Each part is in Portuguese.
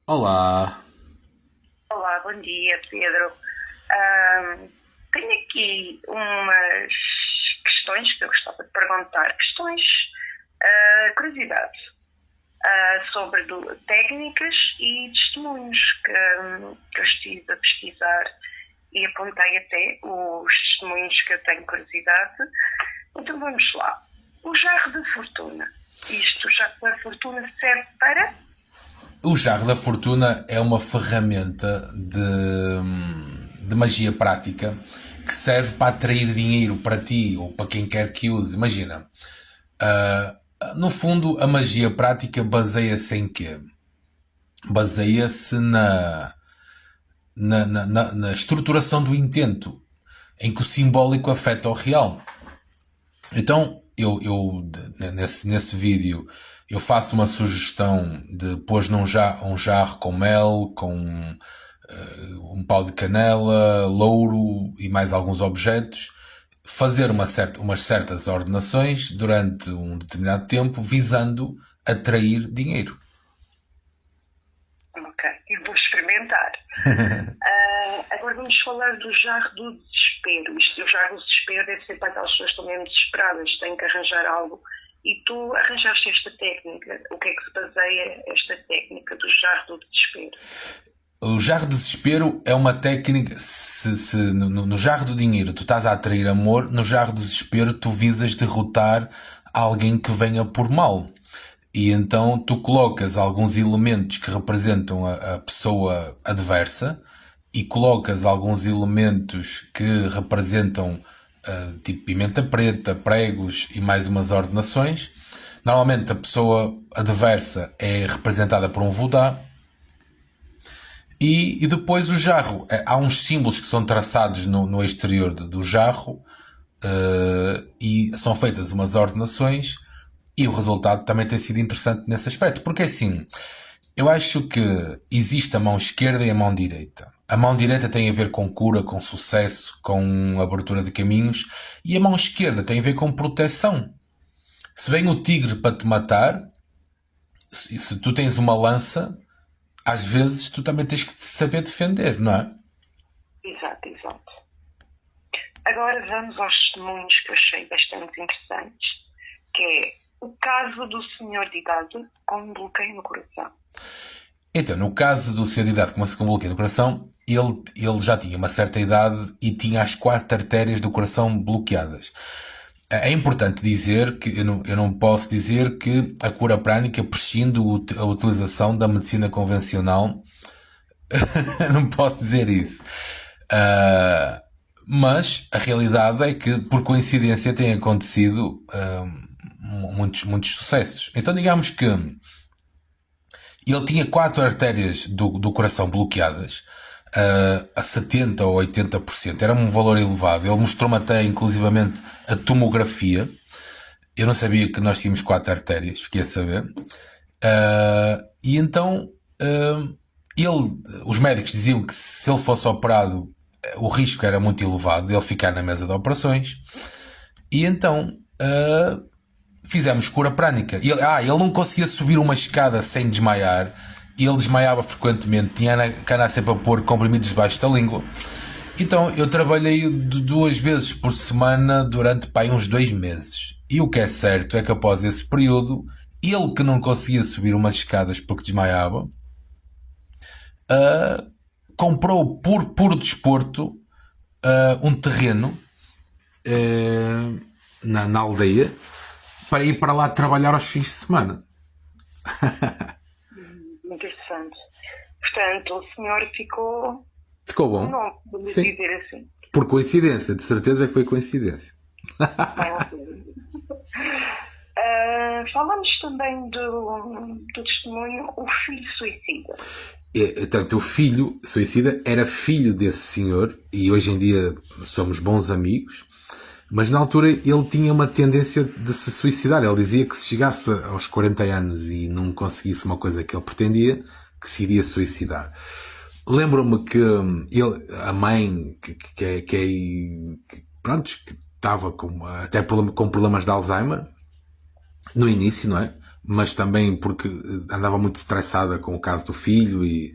Olá. Olá, bom dia, Pedro. Ahm, Tenho aqui umas questões que eu gostava de perguntar, questões, curiosidade, sobre técnicas e testemunhos que eu estive a pesquisar e apontei até os testemunhos que eu tenho curiosidade. Então vamos lá. O jarro da fortuna. O jarro da fortuna serve para? O Jarro da Fortuna é uma ferramenta de magia prática que serve para atrair dinheiro para ti ou para quem quer que use. Imagina, no fundo, a magia prática baseia-se em quê? Baseia-se na estruturação do intento, em que o simbólico afeta o real. Então, nesse vídeo, eu faço uma sugestão de pôr um jarro com mel, com um pau de canela, louro e mais alguns objetos, fazer umas certas ordenações durante um determinado tempo, visando atrair dinheiro. Ok, eu vou experimentar. Agora vamos falar do jarro do desespero. O jarro do desespero deve ser para aquelas pessoas que estão mesmo desesperadas, têm que arranjar algo. E tu arranjaste esta técnica. O que é que se baseia esta técnica do jarro do desespero? O jarro de desespero é uma técnica. Se no jarro do dinheiro tu estás a atrair amor, no jarro de desespero tu visas derrotar alguém que venha por mal. E então tu colocas alguns elementos que representam a pessoa adversa e colocas alguns elementos que representam tipo pimenta preta, pregos e mais umas ordenações. Normalmente a pessoa adversa é representada por um Vodá. E depois o jarro. Há uns símbolos que são traçados no exterior do jarro e são feitas umas ordenações e o resultado também tem sido interessante nesse aspecto. Porque assim, eu acho que existe a mão esquerda e a mão direita. A mão direita tem a ver com cura, com sucesso, com abertura de caminhos e a mão esquerda tem a ver com proteção. Se vem o tigre para te matar, se tu tens uma lança, às vezes tu também tens que saber defender, não é? Exato, exato. Agora vamos aos testemunhos que eu achei bastante interessantes, que é o caso do senhor de idade com um bloqueio no coração. Então, no caso do senhor de idade com uma bloqueio no coração, ele já tinha uma certa idade e tinha as 4 artérias do coração bloqueadas. É importante dizer que eu não posso dizer que a cura prânica prescinde a utilização da medicina convencional. Não posso dizer isso. Ah, mas a realidade é que, por coincidência, têm acontecido muitos sucessos. Então, digamos que ele tinha 4 artérias do coração bloqueadas a 70 ou 80%. Era um valor elevado. Ele mostrou-me até, inclusivamente, a tomografia. Eu não sabia que nós tínhamos 4 artérias, fiquei a saber. E então, os médicos diziam que se ele fosse operado, o risco era muito elevado de ele ficar na mesa de operações. E então, fizemos cura prânica. Ele não conseguia subir uma escada sem desmaiar. E ele desmaiava frequentemente. Tinha que andar sempre a pôr comprimidos debaixo da língua. Então eu trabalhei 2 vezes por semana durante uns 2 meses. E o que é certo é que após esse período, ele que não conseguia subir umas escadas porque desmaiava, comprou por puro desporto um terreno na aldeia para ir para lá trabalhar aos fins de semana. Interessante. Portanto, o senhor ficou Ficou com um bom? nome, vamos Sim. dizer assim. Por coincidência, de certeza que foi coincidência. Bem, ok. Falamos também do testemunho O Filho Suicida. Portanto, o filho suicida era filho desse senhor e hoje em dia somos bons amigos, mas na altura ele tinha uma tendência de se suicidar. Ele dizia que se chegasse aos 40 anos e não conseguisse uma coisa que ele pretendia, que se iria suicidar. Lembro-me que a mãe, pronto, que estava até com problemas de Alzheimer, no início, não é? mas também porque andava muito estressada com o caso do filho e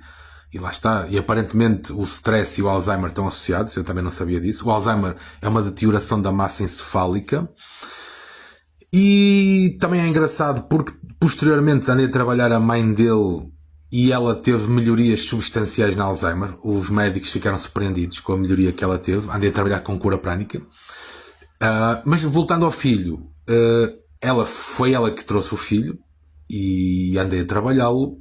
lá está. E aparentemente o stress e o Alzheimer estão associados, eu também não sabia disso. O Alzheimer é uma deterioração da massa encefálica. E também é engraçado porque posteriormente andei a trabalhar a mãe dele e ela teve melhorias substanciais na Alzheimer. Os médicos ficaram surpreendidos com a melhoria que ela teve. Andei a trabalhar com cura prânica. Mas voltando ao filho, foi ela que trouxe o filho e andei a trabalhá-lo.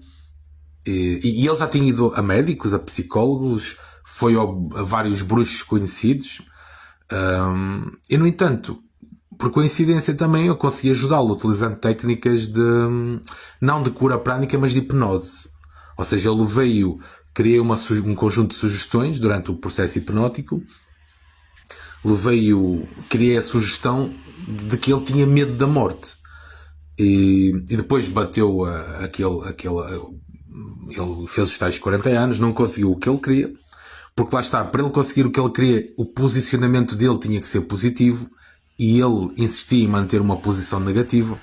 E ele já tinha ido a médicos, a psicólogos, foi a vários bruxos conhecidos. E no entanto, por coincidência também eu consegui ajudá-lo utilizando técnicas não de cura prânica, mas de hipnose. Ou seja, criei um conjunto de sugestões durante o processo hipnótico. Criei a sugestão de que ele tinha medo da morte. E depois bateu ele fez os tais 40 anos, não conseguiu o que ele queria, porque lá está, para ele conseguir o que ele queria, o posicionamento dele tinha que ser positivo, e ele insistia em manter uma posição negativa,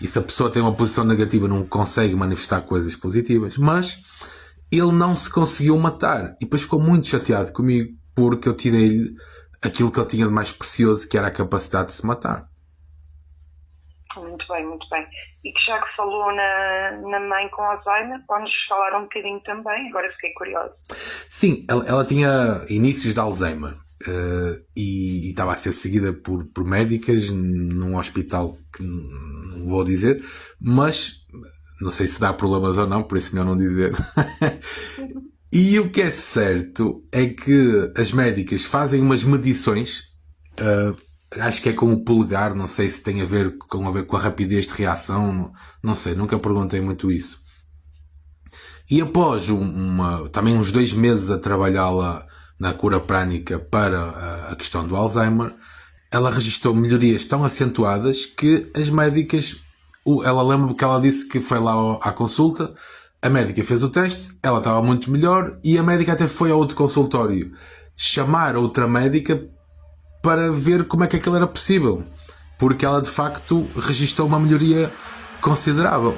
e se a pessoa tem uma posição negativa não consegue manifestar coisas positivas, mas ele não se conseguiu matar, e depois ficou muito chateado comigo, porque eu tirei-lhe aquilo que ele tinha de mais precioso, que era a capacidade de se matar. Muito bem, muito bem. E que já que falou na mãe com Alzheimer, pode-nos falar um bocadinho também? Agora fiquei curiosa. Sim, ela tinha inícios de Alzheimer e estava a ser seguida por médicas num hospital que não vou dizer, mas não sei se dá problemas ou não, por isso melhor não dizer. E o que é certo é que as médicas fazem umas medições, acho que é com o polegar, não sei se tem a ver com a rapidez de reação, não sei, nunca perguntei muito isso. E após também uns 2 meses a trabalhá-la na cura prânica para a questão do Alzheimer, ela registrou melhorias tão acentuadas que as médicas, ela lembra que ela disse que foi lá à consulta, a médica fez o teste, ela estava muito melhor e a médica até foi ao outro consultório chamar outra médica para ver como é que aquilo era possível, porque ela de facto registrou uma melhoria considerável.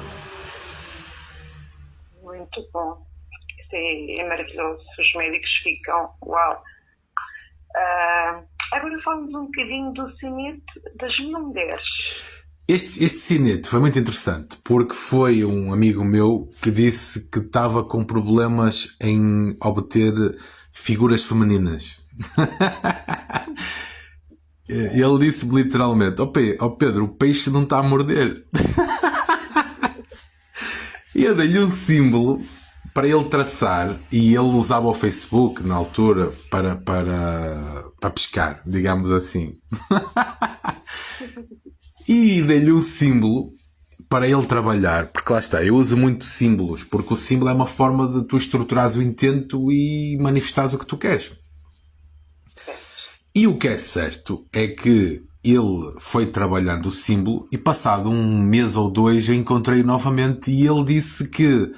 Muito bom. Isso é maravilhoso. Os médicos ficam uau. Agora falamos um bocadinho do sinete das 1000 mulheres. Este sinete foi muito interessante porque foi um amigo meu que disse que estava com problemas em obter figuras femininas. Ele disse-me literalmente: ó Pedro, o peixe não está a morder. E eu dei-lhe um símbolo para ele traçar, e ele usava o Facebook na altura para pescar, digamos assim. E dei-lhe um símbolo para ele trabalhar, porque lá está, eu uso muito símbolos, porque o símbolo é uma forma de tu estruturares o intento e manifestares o que tu queres. E o que é certo é que ele foi trabalhando o símbolo e passado 1 mês ou 2 eu encontrei novamente e ele disse que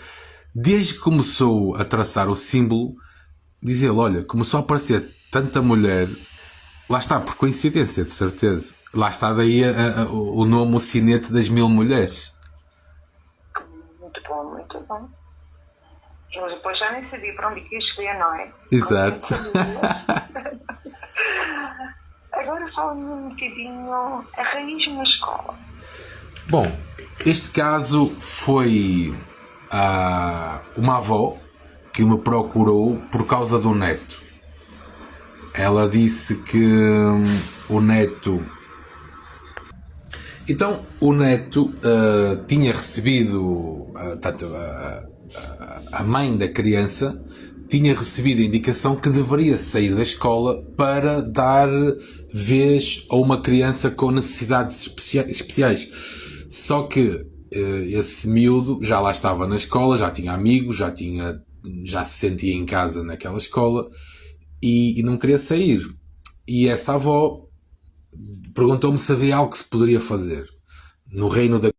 desde que começou a traçar o símbolo, diz ele, olha, começou a aparecer tanta mulher, lá está, por coincidência, de certeza. Lá está daí o nome, o sinete das 1000 mulheres. Muito bom, muito bom. Mas depois já nem sabia para onde ia escolher, não é? Exato. Agora fala-me um bocadinho a raiz na escola. Bom, este caso foi uma avó que me procurou por causa do neto. Ela disse que o neto... Então, o neto tinha recebido... a mãe da criança tinha recebido a indicação que deveria sair da escola para dar vez a uma criança com necessidades especiais. Só que esse miúdo já lá estava na escola, já tinha amigos, já se sentia em casa naquela escola e não queria sair. E essa avó perguntou-me se havia algo que se poderia fazer no reino da